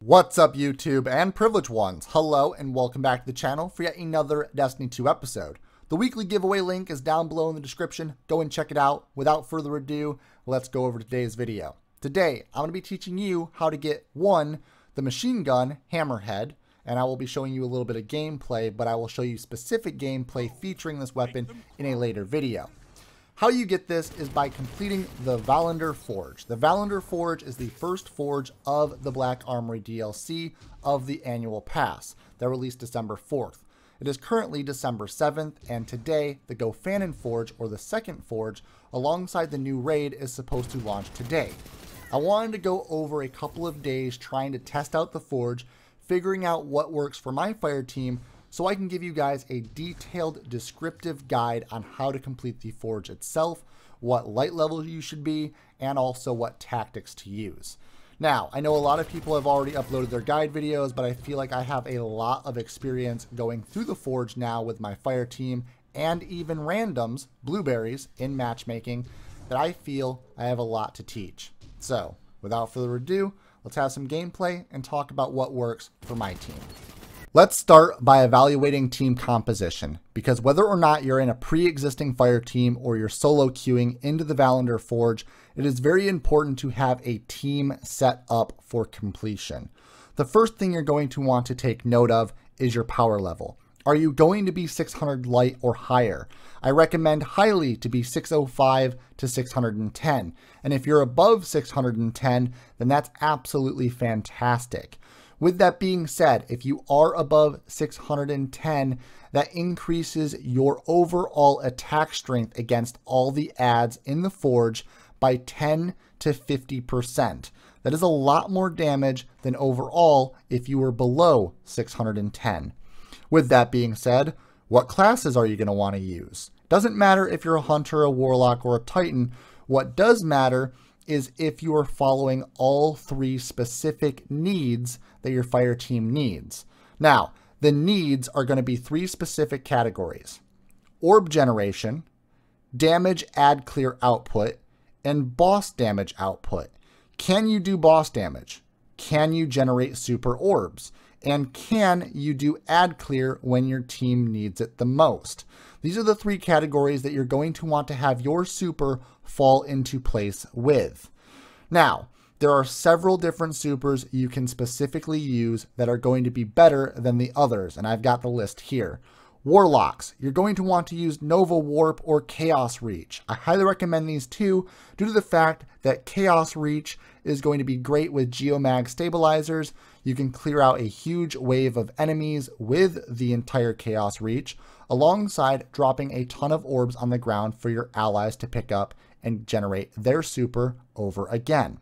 What's up, YouTube and privileged ones? Hello and welcome back to the channel for yet another Destiny 2 episode. The weekly giveaway link is down below in the description. Go and check it out. Without further ado, let's go over today's video. Today, I'm going to be teaching you how to get the machine gun Hammerhead, and I will be showing you a little bit of gameplay, but I will show you specific gameplay featuring this weapon in a later video. How you get this is by completing the Volundr Forge. The Volundr Forge is the first forge of the Black Armory DLC of the annual pass that released December 4th. It is currently December 7th, and today the Gofanon Forge, or the second forge, alongside the new raid is supposed to launch today. I wanted to go over a couple of days trying to test out the forge, figuring out what works for my fire team, so I can give you guys a detailed descriptive guide on how to complete the forge itself, what light level you should be, and also what tactics to use. Now, I know a lot of people have already uploaded their guide videos, but I feel like I have a lot of experience going through the forge now with my fire team and even randoms, blueberries, in matchmaking, that I feel I have a lot to teach. So, without further ado, let's have some gameplay and talk about what works for my team. Let's start by evaluating team composition, because whether or not you're in a pre-existing fire team or you're solo queuing into the Volundr Forge, it is very important to have a team set up for completion. The first thing you're going to want to take note of is your power level. Are you going to be 600 light or higher? I recommend highly to be 605 to 610, and if you're above 610, then that's absolutely fantastic. With that being said, if you are above 610, that increases your overall attack strength against all the adds in the forge by 10 to 50%. That is a lot more damage than overall if you were below 610. With that being said, what classes are you going to want to use? Doesn't matter if you're a hunter, a warlock, or a titan. What does matter is if you are following all three specific needs that your fire team needs. Now, the needs are going to be three specific categories: orb generation, damage add clear output, and boss damage output. Can you do boss damage? Can you generate super orbs? And can you do add clear when your team needs it the most? These are the three categories that you're going to want to have your super fall into place with. Now, there are several different supers you can specifically use that are going to be better than the others, and I've got the list here. Warlocks, you're going to want to use Nova Warp or Chaos Reach. I highly recommend these two due to the fact that Chaos Reach is going to be great with Geomag stabilizers. You can clear out a huge wave of enemies with the entire Chaos Reach, alongside dropping a ton of orbs on the ground for your allies to pick up and generate their super over again.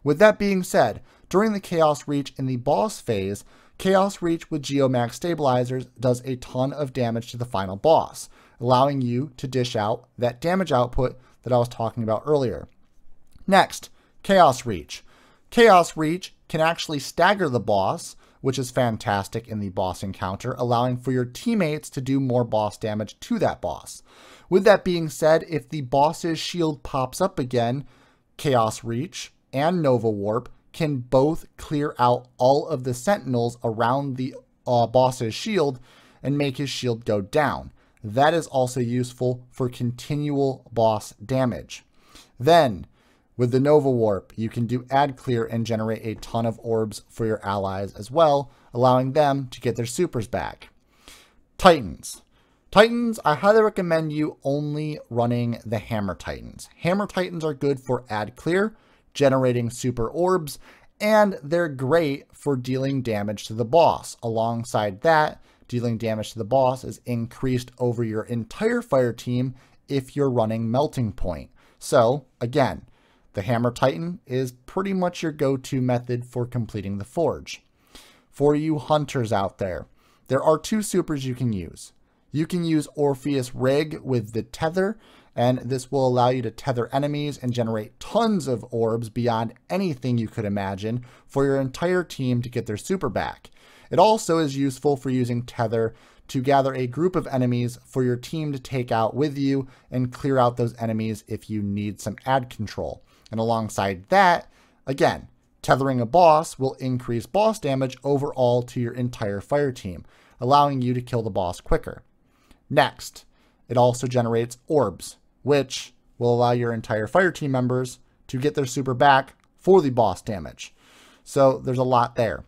With that being said, during the Chaos Reach in the boss phase, Chaos Reach with Geomag stabilizers does a ton of damage to the final boss, allowing you to dish out that damage output that I was talking about earlier. Next, Chaos Reach. Chaos Reach can actually stagger the boss, which is fantastic in the boss encounter, allowing for your teammates to do more boss damage to that boss. With that being said, if the boss's shield pops up again, Chaos Reach and Nova Warp can both clear out all of the sentinels around the boss's shield and make his shield go down. That is also useful for continual boss damage. Then, with the Nova Warp, you can do add clear and generate a ton of orbs for your allies as well, allowing them to get their supers back. Titans. Titans, I highly recommend you only running the Hammer Titans. Hammer Titans are good for add clear, generating super orbs, and they're great for dealing damage to the boss. Alongside that, dealing damage to the boss is increased over your entire fire team if you're running Melting Point. So, again, the Hammer Titan is pretty much your go-to method for completing the forge. For you hunters out there are two supers you can use. You can use Orpheus Rig with the tether, and this will allow you to tether enemies and generate tons of orbs beyond anything you could imagine for your entire team to get their super back. It also is useful for using tether to gather a group of enemies for your team to take out with you and clear out those enemies if you need some ad control. And alongside that, again, Tethering a boss will increase boss damage overall to your entire fire team, allowing you to kill the boss quicker. Next, it also generates orbs, which will allow your entire fire team members to get their super back for the boss damage. So there's a lot there.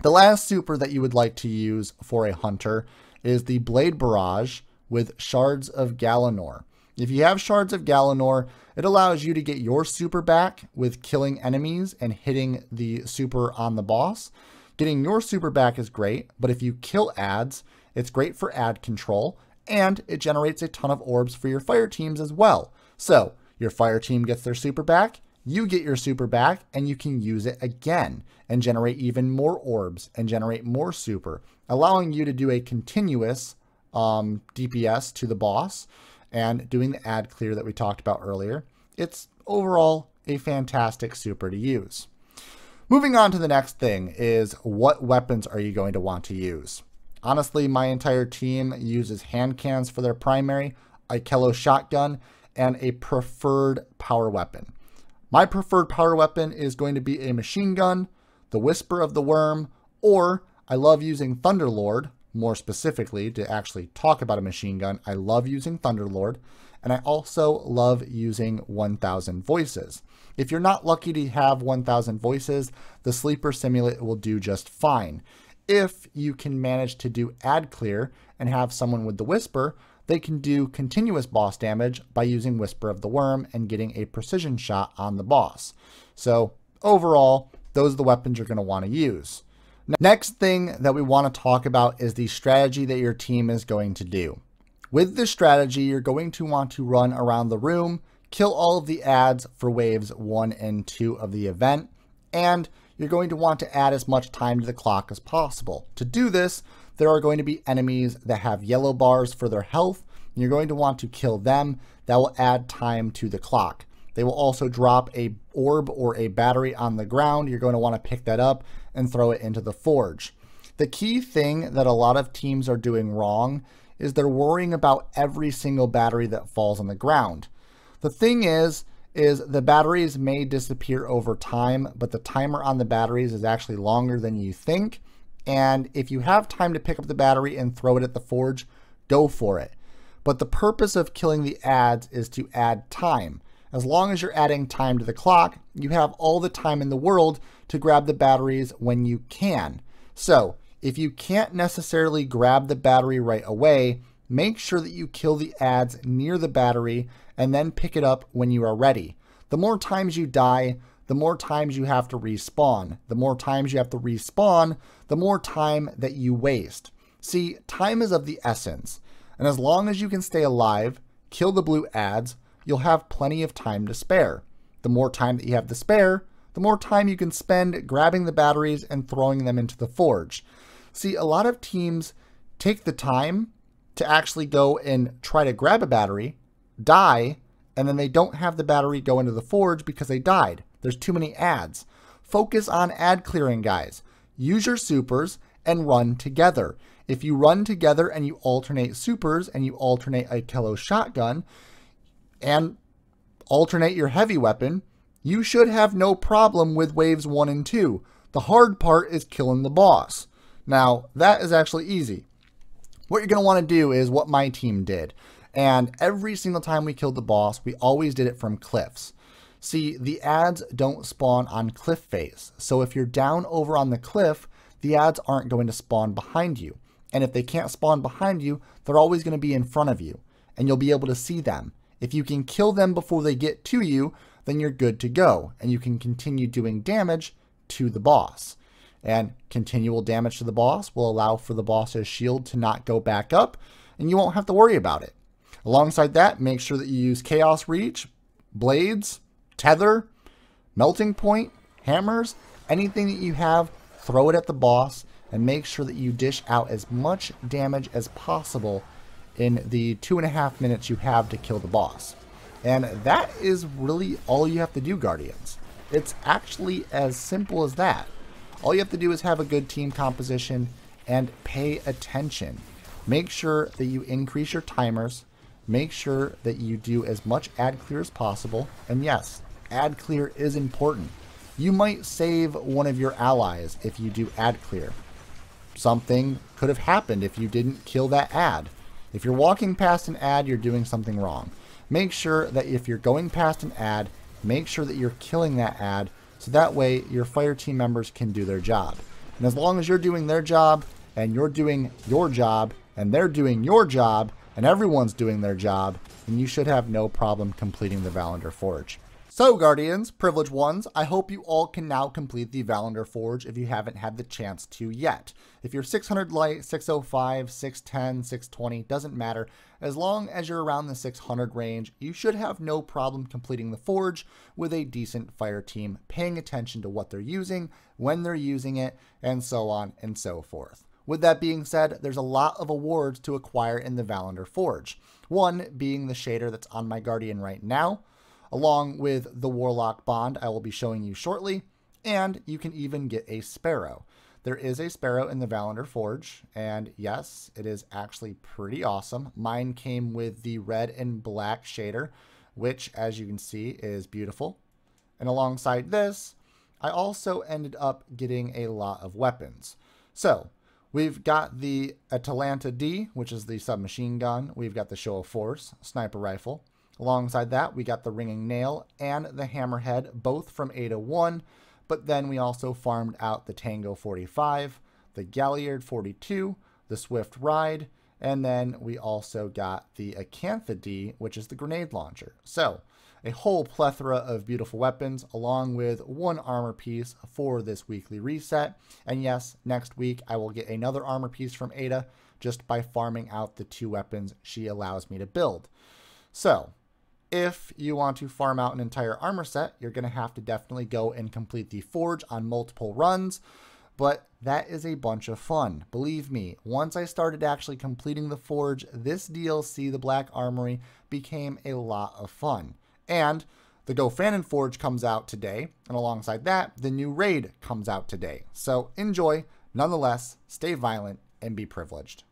The last super that you would like to use for a hunter is the Blade Barrage with Shards of Galanor. If you have Shards of Galanor, it allows you to get your super back with killing enemies and hitting the super on the boss. Getting your super back is great, but if you kill adds, it's great for ad control, and it generates a ton of orbs for your fire teams as well. So your fire team gets their super back, you get your super back, and you can use it again and generate even more orbs and generate more super, allowing you to do a continuous DPS to the boss and doing the ad clear that we talked about earlier. It's overall a fantastic super to use. Moving on to the next thing is, what weapons are you going to want to use? Honestly, my entire team uses hand cannons for their primary, a Kello shotgun, and a preferred power weapon. My preferred power weapon is going to be a machine gun, the Whisper of the Worm, or I love using Thunderlord. More specifically, to actually talk about a machine gun, I love using Thunderlord, and I also love using 1000 Voices. If you're not lucky to have 1000 Voices, the Sleeper Simulate will do just fine. If you can manage to do ad clear and have someone with the Whisper, they can do continuous boss damage by using Whisper of the Worm and getting a precision shot on the boss. So overall, those are the weapons you're going to want to use. Next thing that we want to talk about is the strategy that your team is going to do. With this strategy, you're going to want to run around the room, kill all of the adds for waves 1 and 2 of the event, and you're going to want to add as much time to the clock as possible. To do this, there are going to be enemies that have yellow bars for their health, and you're going to want to kill them. That will add time to the clock. They will also drop a orb or a battery on the ground. You're going to want to pick that up and throw it into the forge. The key thing that a lot of teams are doing wrong is they're worrying about every single battery that falls on the ground. The thing is the batteries may disappear over time, but the timer on the batteries is actually longer than you think. And if you have time to pick up the battery and throw it at the forge, go for it. But the purpose of killing the adds is to add time. As long as you're adding time to the clock, you have all the time in the world to grab the batteries when you can. So if you can't necessarily grab the battery right away, make sure that you kill the adds near the battery and then pick it up when you are ready. The more times you die, the more times you have to respawn. The more times you have to respawn, the more time that you waste. See, time is of the essence. And as long as you can stay alive, kill the blue adds, you'll have plenty of time to spare. The more time that you have to spare, the more time you can spend grabbing the batteries and throwing them into the forge. See, a lot of teams take the time to actually go and try to grab a battery, die, and then they don't have the battery go into the forge because they died. There's too many adds. Focus on ad clearing, guys. Use your supers and run together. If you run together and you alternate supers and you alternate a Kello shotgun, and alternate your heavy weapon, you should have no problem with waves 1 and 2. The hard part is killing the boss. Now, that is actually easy. What you're going to want to do is what my team did. And every single time we killed the boss, we always did it from cliffs. See, the adds don't spawn on cliff face. So if you're down over on the cliff, the adds aren't going to spawn behind you. And if they can't spawn behind you, they're always going to be in front of you. And you'll be able to see them. If you can kill them before they get to you, then you're good to go, and you can continue doing damage to the boss. And continual damage to the boss will allow for the boss's shield to not go back up, and you won't have to worry about it. Alongside that, make sure that you use Chaos Reach, Blades, Tether, Melting Point, Hammers, anything that you have, throw it at the boss, and make sure that you dish out as much damage as possible in the 2.5 minutes you have to kill the boss. And that is really all you have to do, Guardians. It's actually as simple as that. All you have to do is have a good team composition and pay attention. Make sure that you increase your timers. Make sure that you do as much ad clear as possible. And yes, ad clear is important. You might save one of your allies if you do ad clear. Something could have happened if you didn't kill that ad. If you're walking past an ad, you're doing something wrong. Make sure that if you're going past an ad, make sure that you're killing that ad, so that way your fire team members can do their job. And as long as you're doing their job, and you're doing your job, and they're doing your job, and everyone's doing their job, then you should have no problem completing the Volundr Forge. So Guardians, Privileged Ones, I hope you all can now complete the Volundr Forge if you haven't had the chance to yet. If you're 600 light, 605, 610, 620, doesn't matter. As long as you're around the 600 range, you should have no problem completing the Forge with a decent fire team, paying attention to what they're using, when they're using it, and so on and so forth. With that being said, there's a lot of awards to acquire in the Volundr Forge. One being the shader that's on my Guardian right now, along with the Warlock Bond I will be showing you shortly, and you can even get a Sparrow. There is a Sparrow in the Volundr Forge, and yes, it is actually pretty awesome. Mine came with the red and black shader, which, as you can see, is beautiful. And alongside this, I also ended up getting a lot of weapons. So, we've got the Atalanta D, which is the submachine gun. We've got the Show of Force, sniper rifle. Alongside that, we got the Ringing Nail and the Hammerhead, both from Ada 1, but then we also farmed out the Tango 45, the Galliard 42, the Swift Ride, and then we also got the Acantha D, which is the grenade launcher. So, a whole plethora of beautiful weapons, along with one armor piece for this weekly reset. And yes, next week I will get another armor piece from Ada, just by farming out the 2 weapons she allows me to build. So, if you want to farm out an entire armor set, you're going to have to definitely go and complete the Forge on multiple runs, but that is a bunch of fun. Believe me, once I started actually completing the Forge, this DLC, the Black Armory, became a lot of fun. And the Gofanon Forge comes out today, and alongside that, the new raid comes out today. So enjoy, nonetheless, stay violent, and be privileged.